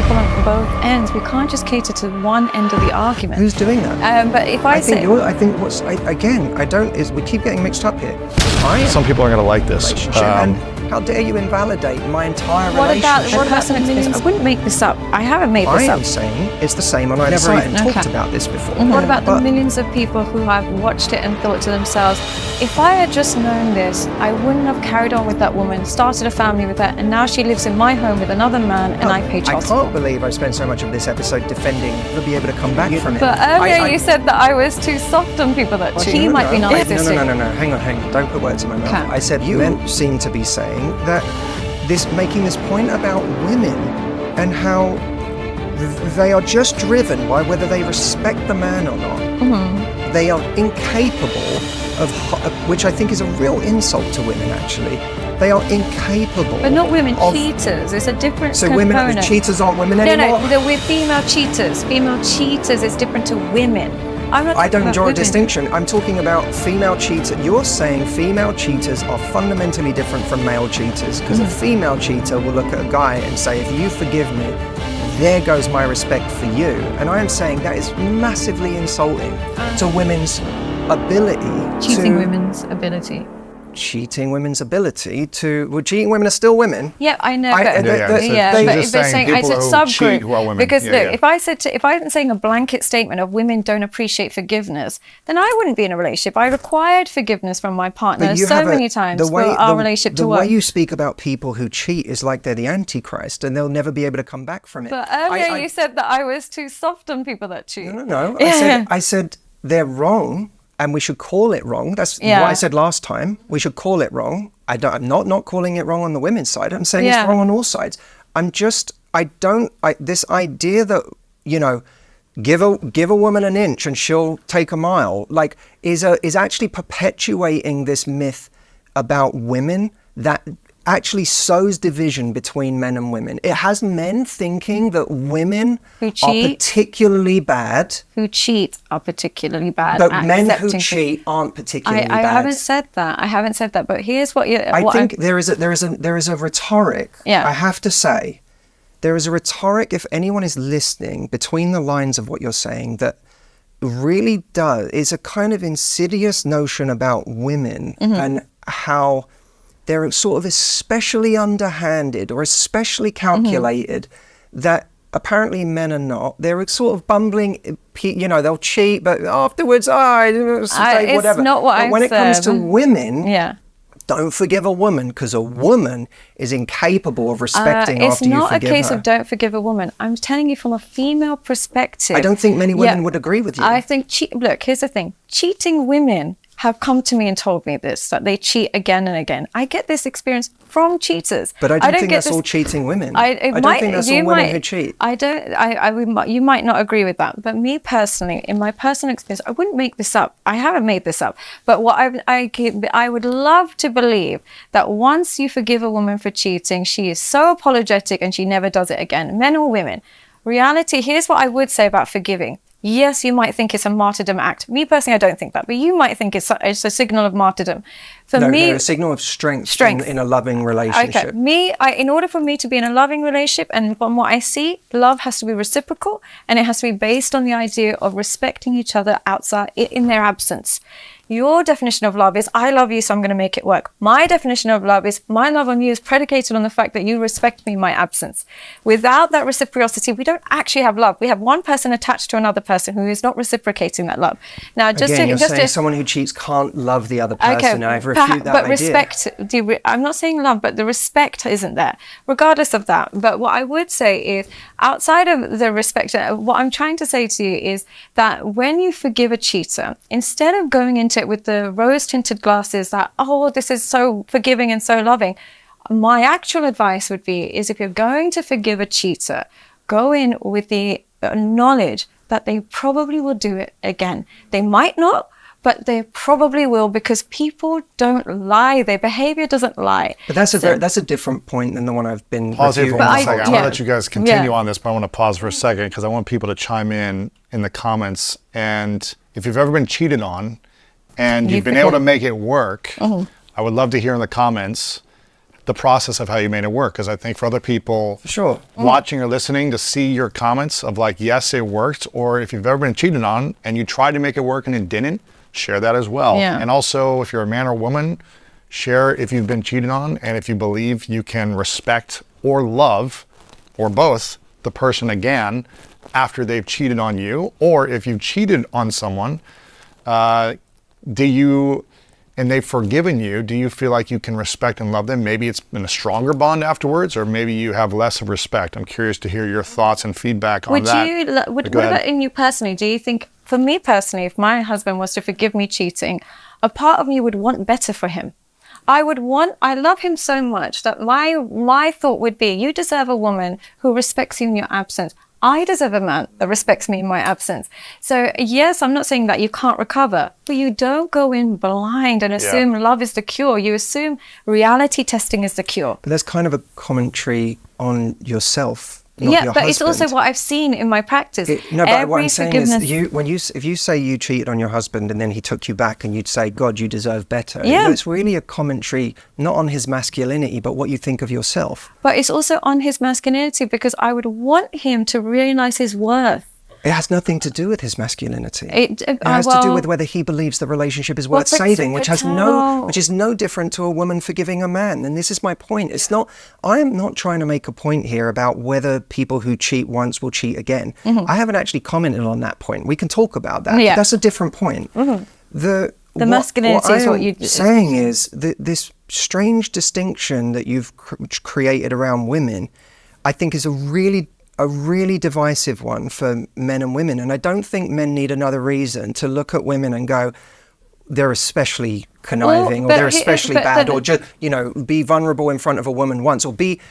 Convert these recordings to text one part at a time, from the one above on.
people on both ends. We can't just cater to one end of the argument. Who's doing that? But if we keep getting mixed up here. Some people are going to like this. And how dare you invalidate my entire relationship? What about the millions? I wouldn't make this up. I haven't made this up. I am saying it's the same on either side. I've never even talked about this before. What about the millions of people who have watched it and thought to themselves, if I had just known this, I wouldn't have carried on with that woman, started a family with her, and now she lives in my home with another man, and I pay child support. I can't believe I spent so much of this episode defending to be able to come back from it. But earlier you said that I was too soft on people that cheat. Might be narcissistic. No. Hang on. Don't put words in my mouth. Okay. I said you seem to be saying that making this point about women and how they are just driven by whether they respect the man or not. Mm-hmm. They are incapable of, which I think is a real insult to women, actually. They are incapable. But not women cheaters. It's a different So component. cheaters aren't women anymore? No, we're female cheaters. Female cheaters is different to women. I don't draw a distinction. I'm talking about female cheaters. You're saying female cheaters are fundamentally different from male cheaters because a female cheater will look at a guy and say, if you forgive me, there goes my respect for you. And I am saying that is massively insulting to women's ability cheating women's ability to... Well, cheating women are still women. Yeah, I know. But it's a subgroup. Who are women. Because look, if I'm saying a blanket statement of women don't appreciate forgiveness, then I wouldn't be in a relationship. I required forgiveness from my partner many times for our relationship to work. The way you speak about people who cheat is like they're the Antichrist and they'll never be able to come back from it. But earlier you said that I was too soft on people that cheat. No. I said they're wrong. And we should call it wrong. That's what I said last time. We should call it wrong. I'm not calling it wrong on the women's side. I'm saying it's wrong on all sides. This idea that, give a woman an inch and she'll take a mile, is actually perpetuating this myth about women that actually sows division between men and women. It has men thinking that women are particularly bad. Who cheat are particularly bad. But men who cheat aren't particularly bad. I haven't said that. But here's what you... I think there is a rhetoric. Yeah. I have to say, there is a rhetoric, if anyone is listening, between the lines of what you're saying, that really is a kind of insidious notion about women and how they're sort of especially underhanded or especially calculated that apparently men are not. They're sort of bumbling, they'll cheat, but afterwards, whatever. It's not what but when it comes to women, don't forgive a woman because a woman is incapable of respecting after you forgive her. It's not a case of don't forgive a woman. I'm telling you from a female perspective. I don't think many women would agree with you. I think, look, here's the thing. Cheating women have come to me and told me this, that they cheat again and again. I get this experience from cheaters. But I don't think that's all cheating women. I don't think that's all women who cheat. You might not agree with that. But me personally, in my personal experience, I wouldn't make this up. I haven't made this up. But what I would love to believe that once you forgive a woman for cheating, she is so apologetic and she never does it again, men or women. Reality, here's what I would say about forgiving. Yes, you might think it's a martyrdom act. Me personally, I don't think that, but you might think it's a signal of martyrdom. For me, a signal of strength. In a loving relationship. Okay, in order for me to be in a loving relationship, and from what I see, love has to be reciprocal, and it has to be based on the idea of respecting each other outside in their absence. Your definition of love is, I love you, so I'm going to make it work. My definition of love is, my love on you is predicated on the fact that you respect me in my absence. Without that reciprocity, we don't actually have love. We have one person attached to another person who is not reciprocating that love. Now, you're saying someone who cheats can't love the other person. I refute that idea. Respect, I'm not saying love, but the respect isn't there, regardless of that. But what I would say is, outside of the respect, what I'm trying to say to you is that when you forgive a cheater, instead of going into it with the rose-tinted glasses that, this is so forgiving and so loving, my actual advice would be is if you're going to forgive a cheater, go in with the knowledge that they probably will do it again. They might not, but they probably will, because people don't lie. Their behavior doesn't lie. But that's a different point than the one I've been Pause here for 1 second. I'm going to let you guys continue Yeah. on this, but I want to pause for a second because I want people to chime in the comments. And if you've ever been cheated on and you've been able to make it work, I would love to hear in the comments the process of how you made it work. Because I think for other people Sure. watching or listening, to see your comments of like, yes, it worked, or if you've ever been cheated on and you tried to make it work and it didn't, share that as well. Yeah. And also, if you're a man or woman, share if you've been cheated on and if you believe you can respect or love, or both, the person again after they've cheated on you. Or if you've cheated on someone, and they've forgiven you, do you feel like you can respect and love them? Maybe it's been a stronger bond afterwards, or maybe you have less of respect. I'm curious to hear your thoughts and feedback on that. What about in you personally? Do you think, for me personally, if my husband was to forgive me cheating, a part of me would want better for him. I love him so much that my thought would be, you deserve a woman who respects you in your absence. I deserve a man that respects me in my absence. So yes, I'm not saying that you can't recover, but you don't go in blind and assume love is the cure. You assume reality testing is the cure. But that's kind of a commentary on yourself, not your but husband. it's also what I've seen in my practice. But what I'm saying is, if you say you cheated on your husband and then he took you back and you'd say, God, you deserve better. Yeah. It's really a commentary, not on his masculinity, but what you think of yourself. But it's also on his masculinity, because I would want him to realize his worth. It has nothing to do with his masculinity. It has to do with whether he believes the relationship is worth saving, which is no different to a woman forgiving a man. And this is my point. I am not trying to make a point here about whether people who cheat once will cheat again. I haven't actually commented on that point. We can talk about that. Yeah. That's a different point. The masculinity is what you're saying is that this strange distinction that you've created around women, I think is a really divisive one for men and women. And I don't think men need another reason to look at women and go, they're especially conniving, or they're especially bad, or just, be vulnerable in front of a woman once, or be,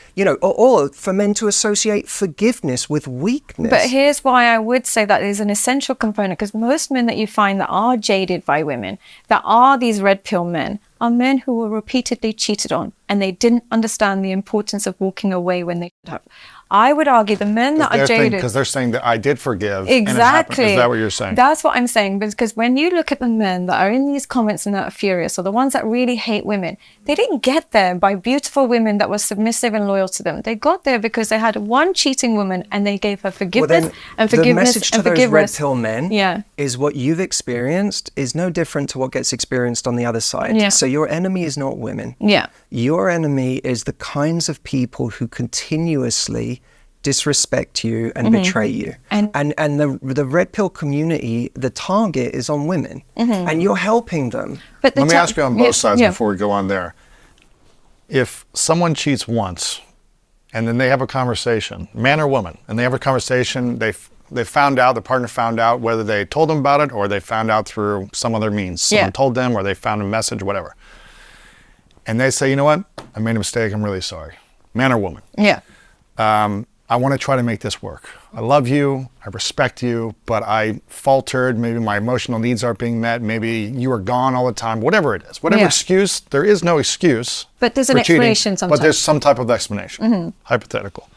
or for men to associate forgiveness with weakness. But here's why I would say that is an essential component, because most men that you find that are jaded by women, that are these red pill men, are men who were repeatedly cheated on, and they didn't understand the importance of walking away when they should have. I would argue the men that are jaded, because they're saying that I did forgive. Exactly. And is that what you're saying? That's what I'm saying. Because when you look at the men that are in these comments and that are furious, or the ones that really hate women, they didn't get there by beautiful women that were submissive and loyal to them. They got there because they had one cheating woman and they gave her forgiveness and forgiveness. The message to those red pill men is what you've experienced is no different to what gets experienced on the other side. Yeah. So your enemy is not women. Yeah. Your enemy is the kinds of people who continuously disrespect you and betray you. And the red pill community, the target is on women, and you're helping them. But let me ask you on both sides before we go on there. If someone cheats once and then they have a conversation, man or woman, and they have a conversation, they found out, the partner found out, whether they told them about it or they found out through some other means. Someone told them, or they found a message, whatever. And they say, you know what? I made a mistake. I'm really sorry. Man or woman. Yeah. I want to try to make this work. I love you. I respect you, but I faltered. Maybe my emotional needs aren't being met. Maybe you are gone all the time. Whatever it is. Whatever excuse. There is no excuse. But there's an explanation sometimes. But there's some type of explanation. Hypothetical.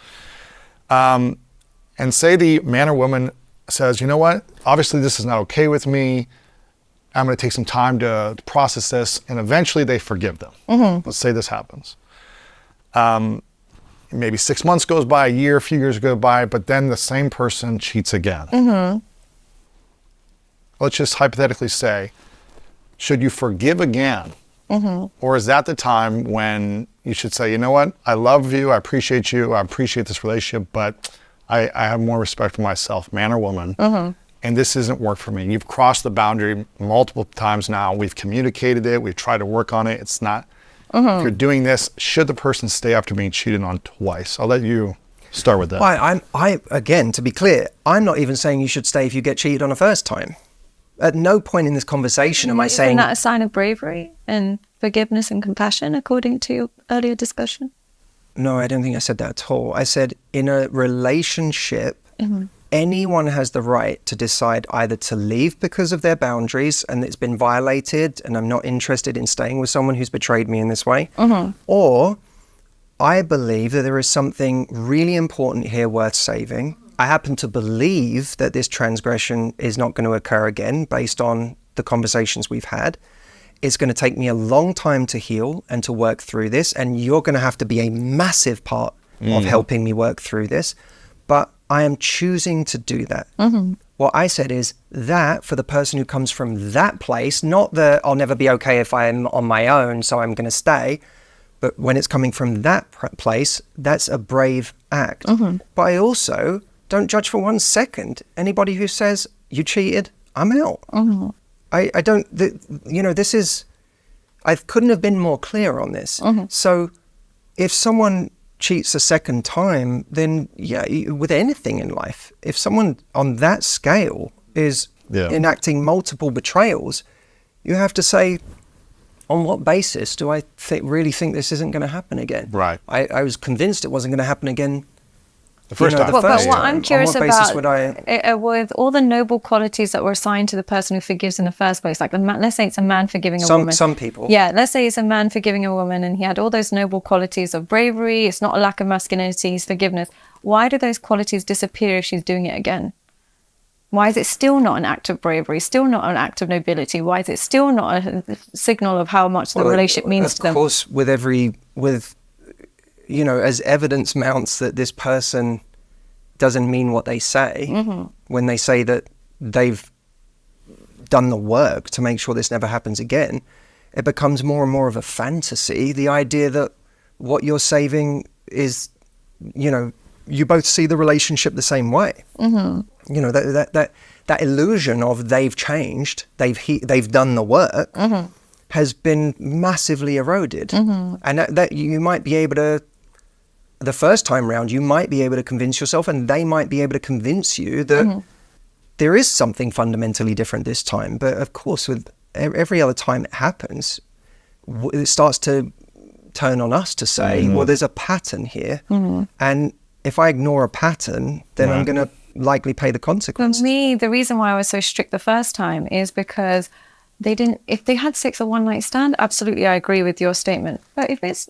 And say the man or woman says, you know what? Obviously this is not okay with me. I'm going to take some time to process this, and eventually they forgive them. Let's say this happens. Maybe 6 months goes by, a year, a few years go by, but then the same person cheats again. Let's just hypothetically say, should you forgive again? Or is that the time when you should say, you know what? I love you, I appreciate this relationship, but I have more respect for myself, man or woman. And this isn't work for me. You've crossed the boundary multiple times now. We've communicated it. We've tried to work on it. It's not, if you're doing this, should the person stay after being cheated on twice? I'll let you start with that. I again, to be clear, I'm not even saying you should stay if you get cheated on a first time. At no point in this conversation am I saying... Isn't that a sign of bravery and forgiveness and compassion, according to your earlier discussion? No, I don't think I said that at all. I said in a relationship... Anyone has the right to decide either to leave because of their boundaries and it's been violated and I'm not interested in staying with someone who's betrayed me in this way. Or I believe that there is something really important here worth saving. I happen to believe that this transgression is not going to occur again based on the conversations we've had. it's going to take me a long time to heal and to work through this, and you're going to have to be a massive part of helping me work through this, but I am choosing to do that. What I said is that for the person who comes from that place, not the I'll never be okay if I'm on my own, so I'm going to stay, but when it's coming from that place, that's a brave act. But I also don't judge for 1 second anybody who says, you cheated, I'm out. I don't, this is, I couldn't have been more clear on this. So if someone cheats a second time, then with anything in life, if someone on that scale is enacting multiple betrayals, you have to say, on what basis do I really think this isn't going to happen again? Right. I was convinced it wasn't going to happen again the first time. But what I'm curious on what basis about, would I... with all the noble qualities that were assigned to the person who forgives in the first place, like let's say it's a man forgiving a woman. Some people. Yeah, let's say it's a man forgiving a woman and he had all those noble qualities of bravery, it's not a lack of masculinity, it's forgiveness. Why do those qualities disappear if she's doing it again? Why is it still not an act of bravery, still not an act of nobility? Why is it still not a signal of how much the relationship means to them? Of course, as evidence mounts that this person doesn't mean what they say, when they say that they've done the work to make sure this never happens again, it becomes more and more of a fantasy. The idea that what you're saving is, you both see the relationship the same way. That illusion of they've changed, they've done the work, has been massively eroded. And that you might be able to, the first time round, you might be able to convince yourself, and they might be able to convince you that there is something fundamentally different this time. But of course, with every other time it happens, it starts to turn on us to say, well, there's a pattern here. And if I ignore a pattern, then I'm going to likely pay the consequences. For me, the reason why I was so strict the first time is because if they had sex a one night stand, absolutely I agree with your statement. But if it's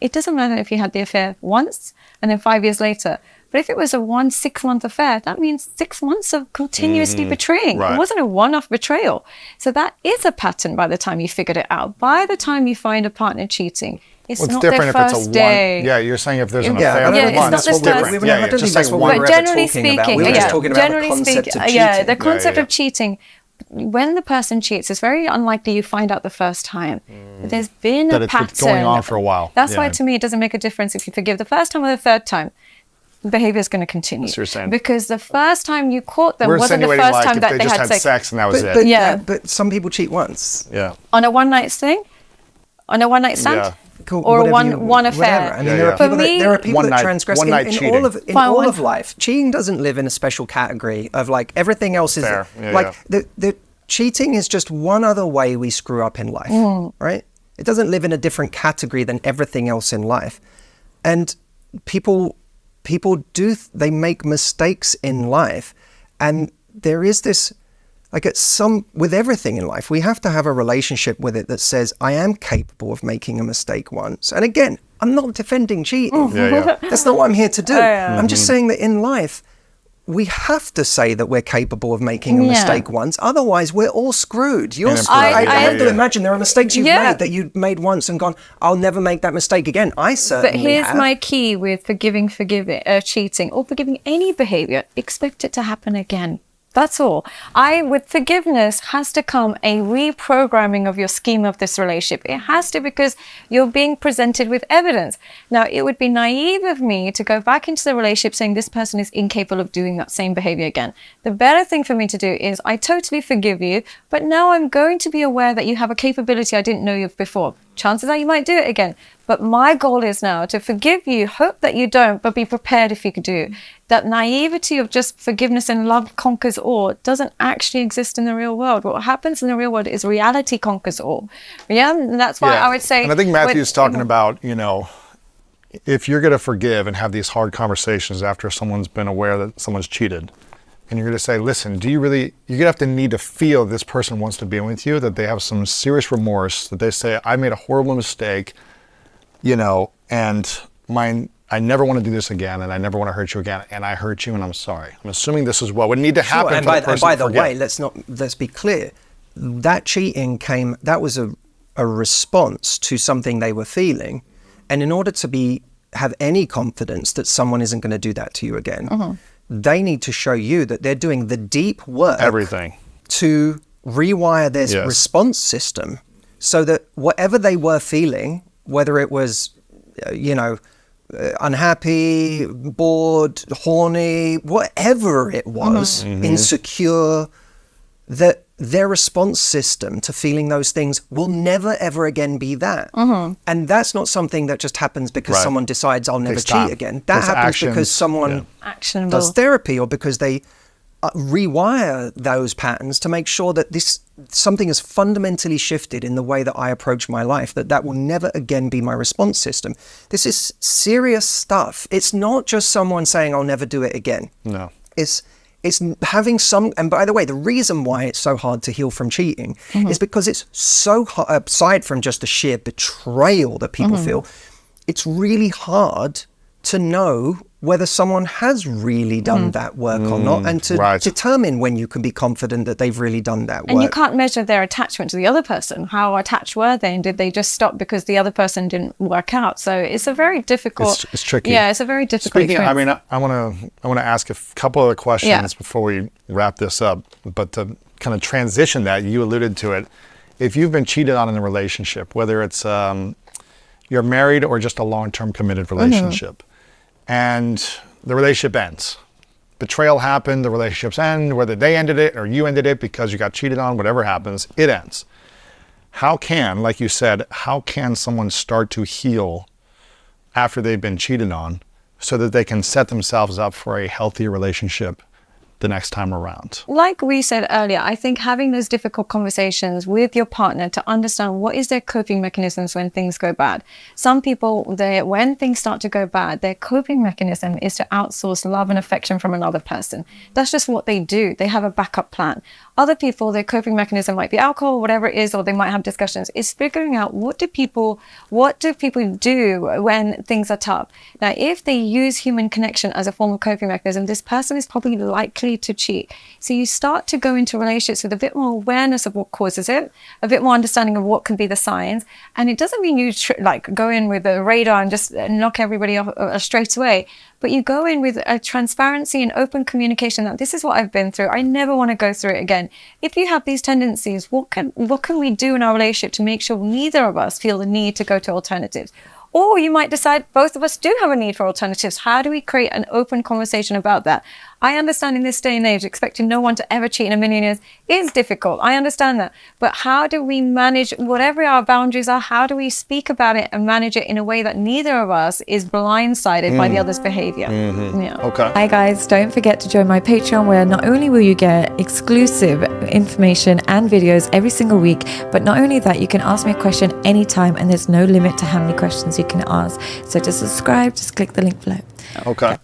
it doesn't matter if you had the affair once and then 5 years later. But if it was a 6-month affair, that means 6 months of continuously betraying. Right. It wasn't a one-off betrayal. So that is a pattern by the time you figured it out. By the time you find a partner cheating, it's not their first day. Yeah, you're saying if there's an Yeah, affair yeah, for one, it's that's not the different. first- Yeah, I don't think just that's saying what one. we were But ever generally talking about. speaking, We were just talking about the generally concept speaking, of cheating. the concept Yeah. of cheating, when the person cheats, it's very unlikely you find out the first time. There's been That a it's been pattern. going on for a while. That's why, Yeah. to me, it doesn't make a difference if you forgive the first time or the third time. The behavior is going to continue. That's what you're saying. Because the first time you caught them We're wasn't the insinuating first like time if that they they just had had sex and that was But, it. but, Yeah. but some people cheat once. Yeah. on a one night thing, on a one night stand, Yeah. Cool, or whatever one affair. Whatever. I mean, Yeah, there yeah. are people For me- there are people One that night- transgress one night in cheating. Fine, all one- of life. Cheating doesn't live in a special category of like everything else is Fair. Yeah, like the cheating is just one other way we screw up in life, right? It doesn't live in a different category than everything else in life. And people they make mistakes in life, and there is this like with everything in life, we have to have a relationship with it that says I am capable of making a mistake once. And again, I'm not defending cheating. Yeah. That's not what I'm here to do. Yeah. I'm just saying that in life, we have to say that we're capable of making a Yeah. mistake once. Otherwise, we're all screwed. You're And screwed. I have to yeah. imagine there are mistakes you've Yeah. made that you made once and gone, I'll never make that mistake again. I But certainly here's have. my key with cheating or forgiving any behavior: expect it to happen again. That's all. With forgiveness has to come a reprogramming of your scheme of this relationship. It has to, because you're being presented with evidence. Now, it would be naive of me to go back into the relationship saying this person is incapable of doing that same behavior again. The better thing for me to do is I totally forgive you, but now I'm going to be aware that you have a capability I didn't know you before. Chances are you might do it again. But my goal is now to forgive you, hope that you don't, but be prepared if you could do. That naivety of just forgiveness and love conquers all doesn't actually exist in the real world. What happens in the real world is reality conquers all. Yeah, and that's why I would say... And I think Matthew's talking about, if you're going to forgive and have these hard conversations after someone's been aware that someone's cheated, and you're going to say, listen, you're going to have to need to feel this person wants to be with you, that they have some serious remorse, that they say, I made a horrible mistake, and I never want to do this again, and I never want to hurt you again, and I hurt you, and I'm sorry. I'm assuming this is what would need to happen Sure, and for the by person to the forget. way, let's be clear. that cheating that was a response to something they were feeling. And in order to have any confidence that someone isn't going to do that to you again, they need to show you that they're doing the deep work. Everything. To rewire their response system so that whatever they were feeling, whether it was, unhappy, bored, horny, whatever it was, insecure, that their response system to feeling those things will never, ever again be that. And that's not something that just happens because someone decides I'll never cheat again. That happens because someone does therapy or because they rewire those patterns to make sure that something has fundamentally shifted in the way that I approach my life, that will never again be my response system. This is serious stuff. It's not just someone saying I'll never do it again. No. It's having and by the way, the reason why it's so hard to heal from cheating is because it's so hard, aside from just the sheer betrayal that people feel, it's really hard to know whether someone has really done that work or not, and to determine when you can be confident that they've really done that work. And you can't measure their attachment to the other person. How attached were they, and did they just stop because the other person didn't work out? So it's a very difficult. It's tricky. Yeah, it's a very difficult. Speaking, I want to ask a couple other questions before we wrap this up. But to kind of transition that, you alluded to it. If you've been cheated on in a relationship, whether it's you're married or just a long-term committed relationship, and the relationship ends. Betrayal happened, the relationships end, whether they ended it or you ended it because you got cheated on, whatever happens, it ends. How can, like you said, how can someone start to heal after they've been cheated on so that they can set themselves up for a healthy relationship the next time around? Like we said earlier, I think having those difficult conversations with your partner to understand what is their coping mechanisms when things go bad. Some people, when things start to go bad, their coping mechanism is to outsource love and affection from another person. That's just what they do. They have a backup plan. Other people, their coping mechanism might be alcohol, whatever it is, or they might have discussions. It's figuring out what do people do when things are tough. Now, if they use human connection as a form of coping mechanism, this person is probably likely to cheat. So you start to go into relationships with a bit more awareness of what causes it, a bit more understanding of what can be the signs. And it doesn't mean you go in with a radar and just knock everybody off straight away. But you go in with a transparency and open communication that this is what I've been through. I never want to go through it again. If you have these tendencies, what can we do in our relationship to make sure neither of us feel the need to go to alternatives? Or you might decide both of us do have a need for alternatives. How do we create an open conversation about that? I understand in this day and age, expecting no one to ever cheat in a million years is difficult. I understand that. But how do we manage whatever our boundaries are? How do we speak about it and manage it in a way that neither of us is blindsided by the other's behavior? Yeah. Okay. Hi guys, don't forget to join my Patreon, where not only will you get exclusive information and videos every single week, but not only that, you can ask me a question anytime and there's no limit to how many questions you can ask. So to subscribe, just click the link below. Okay.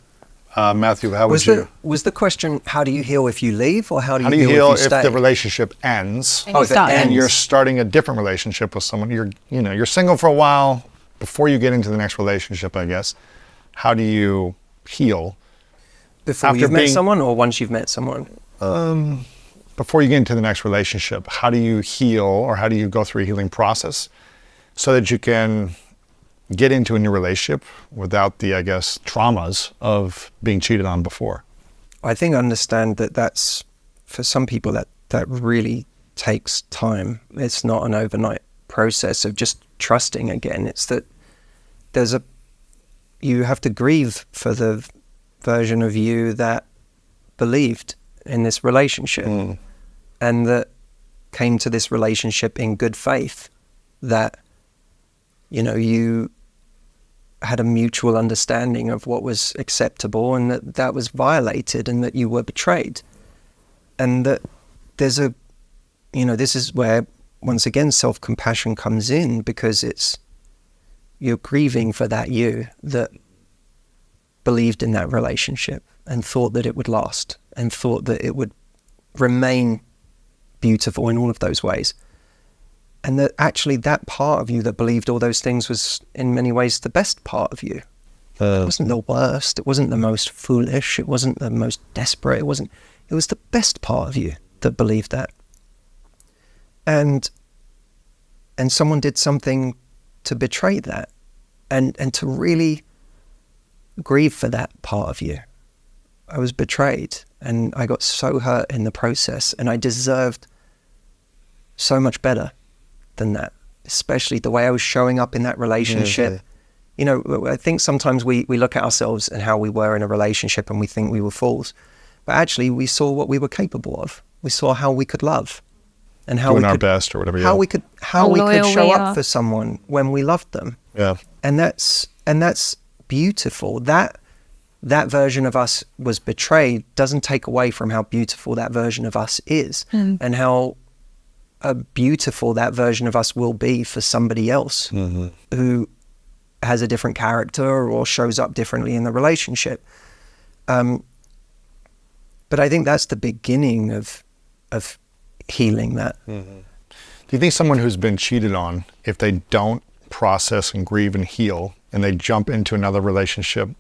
Matthew, how was would you? Was the question, how do you heal if you leave, or how do you heal if you stay? the relationship ends And you're starting a different relationship with someone? You're single for a while before you get into the next relationship, I guess. How do you heal? Before you've met someone, or once you've met someone? Before you get into the next relationship, how do you heal, or how do you go through a healing process so that you can get into a new relationship without the, I guess, traumas of being cheated on before? I think understand that that's, for some people, that really takes time. It's not an overnight process of just trusting again. It's that you have to grieve for the version of you that believed in this relationship and that came to this relationship in good faith, that you had a mutual understanding of what was acceptable and that was violated and that you were betrayed. And that there's this is where, once again, self-compassion comes in, because you're grieving for that you that believed in that relationship and thought that it would last and thought that it would remain beautiful in all of those ways. And that actually that part of you that believed all those things was in many ways the best part of you. It wasn't the worst. It wasn't the most foolish. It wasn't the most desperate. It was the best part of you that believed that. and someone did something to betray that, and to really grieve for that part of you. I was betrayed, and I got so hurt in the process, and I deserved so much better than that, especially the way I was showing up in that relationship. Mm-hmm. You know, I think sometimes we look at ourselves and how we were in a relationship and we think we were fools, but actually we saw what we were capable of. We saw how we could love, and how Doing we our could, best or whatever. how yeah. we could loyal show we up are. for someone when we loved them. Yeah. And that's beautiful. That version of us was betrayed doesn't take away from how beautiful that version of us is, and how beautiful that version of us will be for somebody else who has a different character or shows up differently in the relationship. But I think that's the beginning of healing that. Do you think someone who's been cheated on, if they don't process and grieve and heal, and they jump into another relationship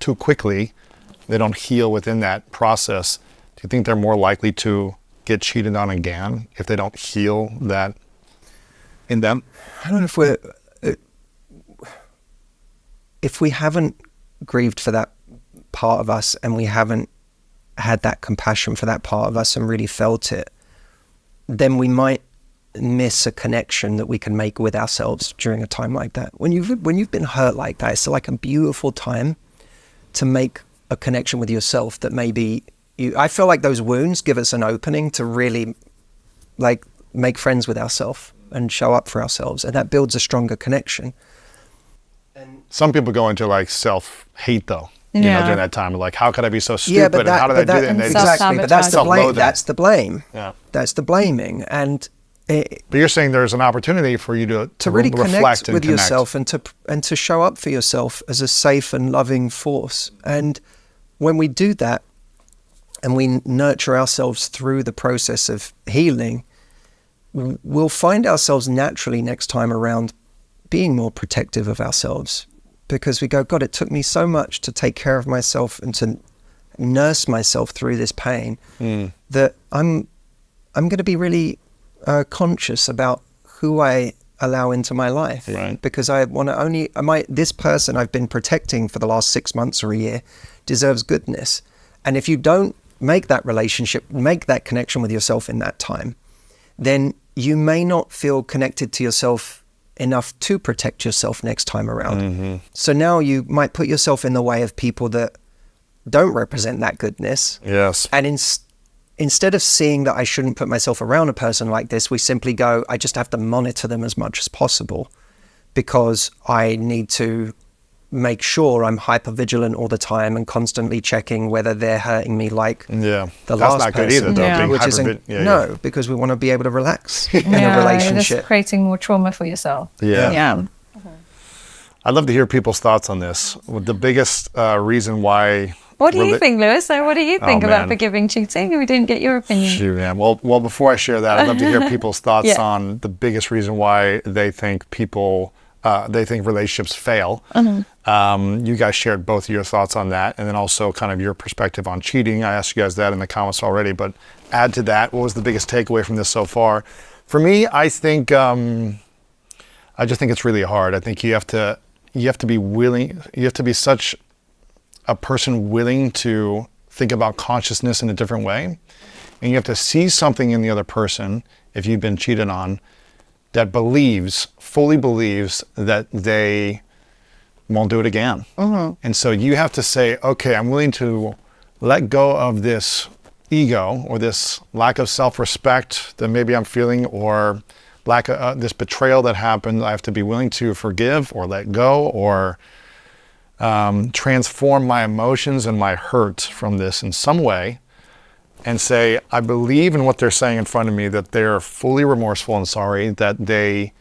too quickly, they don't heal within that process, do you think they're more likely to get cheated on again if they don't heal that in them? I don't know if we haven't grieved for that part of us, and we haven't had that compassion for that part of us and really felt it, then we might miss a connection that we can make with ourselves during a time like that. When you've been hurt like that, it's like a beautiful time to make a connection with yourself that maybe I feel like those wounds give us an opening to really like make friends with ourselves and show up for ourselves, and that builds a stronger connection. Some people go into like self-hate though, you know, during that time. Like, how could I be so stupid? Yeah, and how did I do that? And they just exactly. But that's the blame. self-loathing. That's the blame. Yeah. That's the blaming, and But you're saying there's an opportunity for you to really reflect connect and with connect. yourself and to show up for yourself as a safe and loving force. And when we do that, and we nurture ourselves through the process of healing, we'll find ourselves naturally next time around being more protective of ourselves, because we go, God, it took me so much to take care of myself and to nurse myself through this pain that I'm going to be really conscious about who I allow into my life, Right. because I want to this person I've been protecting for the last 6 months or a year deserves goodness. And if you don't make that relationship, make that connection with yourself in that time, then you may not feel connected to yourself enough to protect yourself next time around. So now you might put yourself in the way of people that don't represent that goodness. Yes. And instead of seeing that I shouldn't put myself around a person like this, we simply go, I just have to monitor them as much as possible, because I need to make sure I'm hyper vigilant all the time and constantly checking whether they're hurting me like Yeah. the That's last not good person. either, though. Yeah. Being Which isn't, hyper- because we want to be able to relax in a You're relationship. just creating more trauma for yourself. Yeah. Yeah. I'd love to hear people's thoughts on this. The biggest reason why. What do you think, Lewis? So what do you think about man. forgiving cheating? We didn't get your opinion. Shoot, man. Well, before I share that, I'd love to hear people's thoughts Yeah. on the biggest reason why they think relationships fail. You guys shared both of your thoughts on that, and then also kind of your perspective on cheating. I asked you guys that in the comments already, but add to that, what was the biggest takeaway from this so far? For me, I think I just think it's really hard. I think you have to be willing. You have to be such a person willing to think about consciousness in a different way, and you have to see something in the other person, if you've been cheated on, that fully believes that they won't do it again. And so you have to say, okay, I'm willing to let go of this ego or this lack of self-respect that maybe I'm feeling, or lack of this betrayal that happened. I have to be willing to forgive or let go, or transform my emotions and my hurt from this in some way, and say, I believe in what they're saying in front of me, that they're fully remorseful and sorry, and they're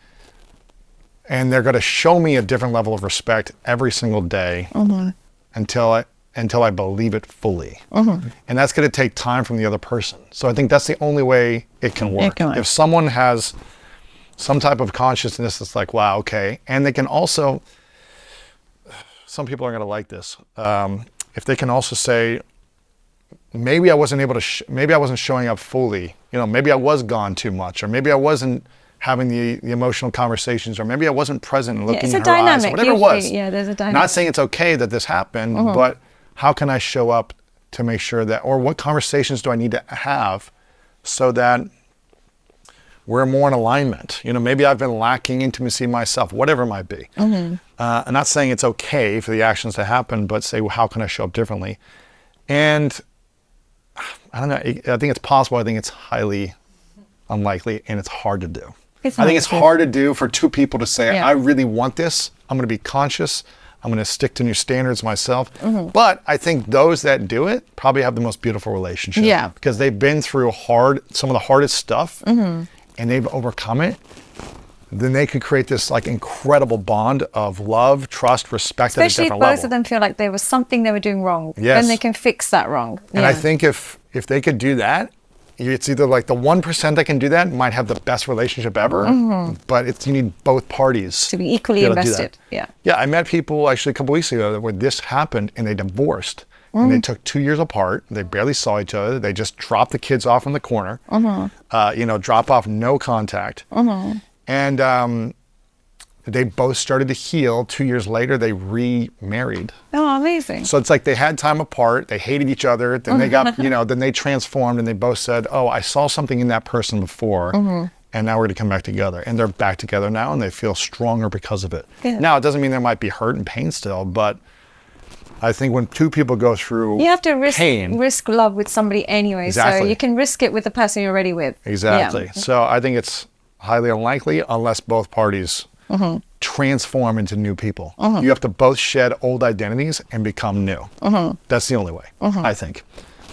going to show me a different level of respect every single day until I believe it fully. And that's going to take time from the other person. So I think that's the only way it can work. If someone has some type of consciousness that's like, wow, okay, and they can also, some people are going to like this, if they can also say, maybe I wasn't able to, maybe I wasn't showing up fully. You know, maybe I was gone too much, or maybe I wasn't having the emotional conversations, or maybe I wasn't present and looking it's in a her eyes, dynamic. or whatever it was. Yeah, there's a dynamic. Not saying it's okay that this happened, but how can I show up to make sure that, or what conversations do I need to have so that we're more in alignment? You know, maybe I've been lacking intimacy myself, whatever it might be. I'm not saying it's okay for the actions to happen, but say, well, how can I show up differently? And I don't know, I think it's possible. I think it's highly unlikely, and it's hard to do. I think it's hard to do for two people to say, I really want this. I'm going to be conscious. I'm going to stick to new standards myself. But I think those that do it probably have the most beautiful relationship. Yeah. Because they've been through some of the hardest stuff, and they've overcome it. Then they could create this like incredible bond of love, trust, respect at a Especially if different both level. of them feel like there was something they were doing wrong. Yes. Then they can fix that wrong. And I think if they could do that, it's either like the 1% that can do that might have the best relationship ever, but you need both parties to be equally to able to do that. invested. Yeah. Yeah, I met people actually a couple weeks ago where this happened and they divorced. And they took 2 years apart. They barely saw each other. They just dropped the kids off in the corner. Drop off, no contact. And they both started to heal. 2 years later, they remarried. Oh, amazing. So it's like they had time apart. They hated each other. Then they got, then they transformed and they both said, oh, I saw something in that person before. And now we're going to come back together. And they're back together now and they feel stronger because of it. Good. Now, it doesn't mean there might be hurt and pain still, but I think when two people go through You have to pain, risk love with somebody anyway. So Exactly. you can risk it with the person you're already with. Exactly. Yeah. So I think it's highly unlikely unless both parties transform into new people. You have to both shed old identities and become new. That's the only way, I think.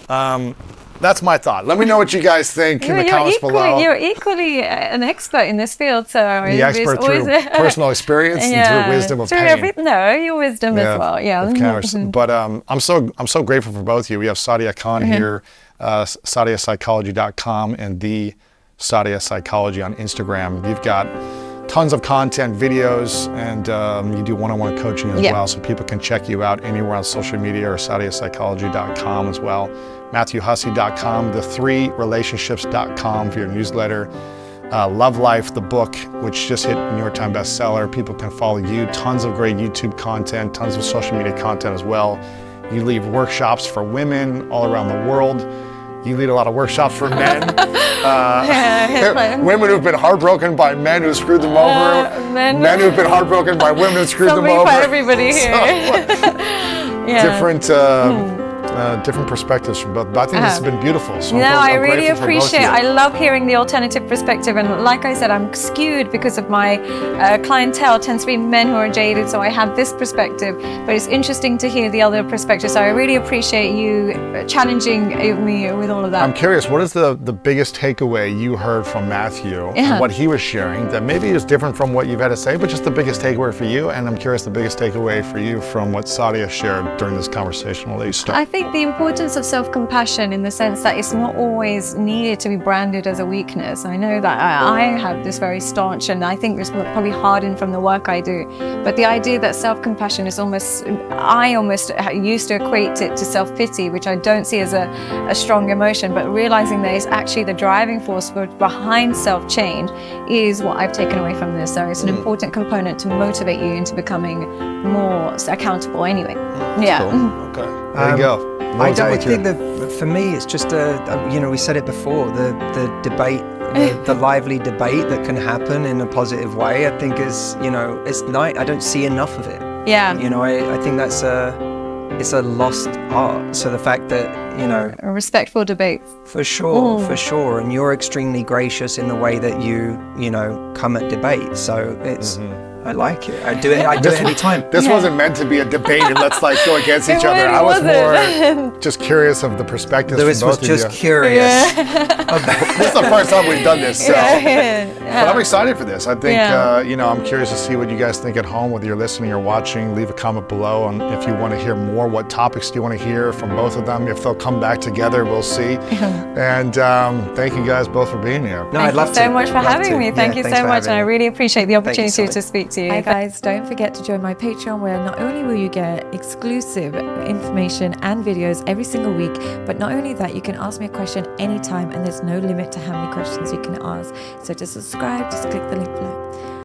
That's my thought. Let me know what you guys think in the comments below. You're equally an expert in this field. So The expert through personal experience and through wisdom of pain. Your wisdom as well. Yeah. Of course. But I'm so grateful for both of you. We have Sadia Khan here, SadiaPsychology.com and the Sadia Psychology on Instagram. You've got tons of content, videos, and you do one-on-one coaching as well, so people can check you out anywhere on social media or SadiaPsychology.com as well. MatthewHussey.com, the3relationships.com for your newsletter. Love Life, the book, which just hit New York Times bestseller. People can follow you. Tons of great YouTube content, tons of social media content as well. You lead workshops for women all around the world. You lead a lot of workshops for men. Women who've been heartbroken by men who screwed them over. Men who've been heartbroken by women who screwed them over. For everybody here. Different perspectives from both. But I think this has been beautiful. So I I'm really grateful for both of appreciate you. I love hearing the alternative perspective. And like I said, I'm skewed because of my clientele tends to be men who are jaded. So I have this perspective. But it's interesting to hear the other perspective. So I really appreciate you challenging me with all of that. I'm curious, what is the biggest takeaway you heard from Matthew and what he was sharing that maybe is different from what you've had to say, but just the biggest takeaway for you? And I'm curious the biggest takeaway for you from what Sadia shared during this conversation. We'll let you start. I think the importance of self-compassion in the sense that it's not always needed to be branded as a weakness. I know that I have this very staunch, and I think this probably hardened from the work I do. But the idea that self-compassion is I almost used to equate it to self-pity, which I don't see as a strong emotion, but realizing that it's actually the driving force behind self-change is what I've taken away from this. So it's an important component to motivate you into becoming more accountable anyway. Cool. Okay. There you go. I think that for me, it's just we said it before, the debate, the lively debate that can happen in a positive way. I think it's nice. I don't see enough of it. Yeah. I think it's a lost art. So the fact that, a respectful debate. For sure. And you're extremely gracious in the way that you come at debate. So it's, I like it. I do it any time. This wasn't meant to be a debate and let's like go against each other. I was more just curious of the perspectives from both of you. This was just curious. This is the first time we've done this, so. But I'm excited for this. I think, I'm curious to see what you guys think at home, whether you're listening or watching. Leave a comment below on if you want to hear more. What topics do you want to hear from both of them? If they'll come back together, we'll see. And thank you guys both for being here. No, I'd love to. Thank you so much for having me. Thank you so much. And I really appreciate the opportunity to speak. to you. Hi guys, don't forget to join my Patreon where not only will you get exclusive information and videos every single week, but not only that, you can ask me a question anytime and there's no limit to how many questions you can ask. So to subscribe, just click the link below.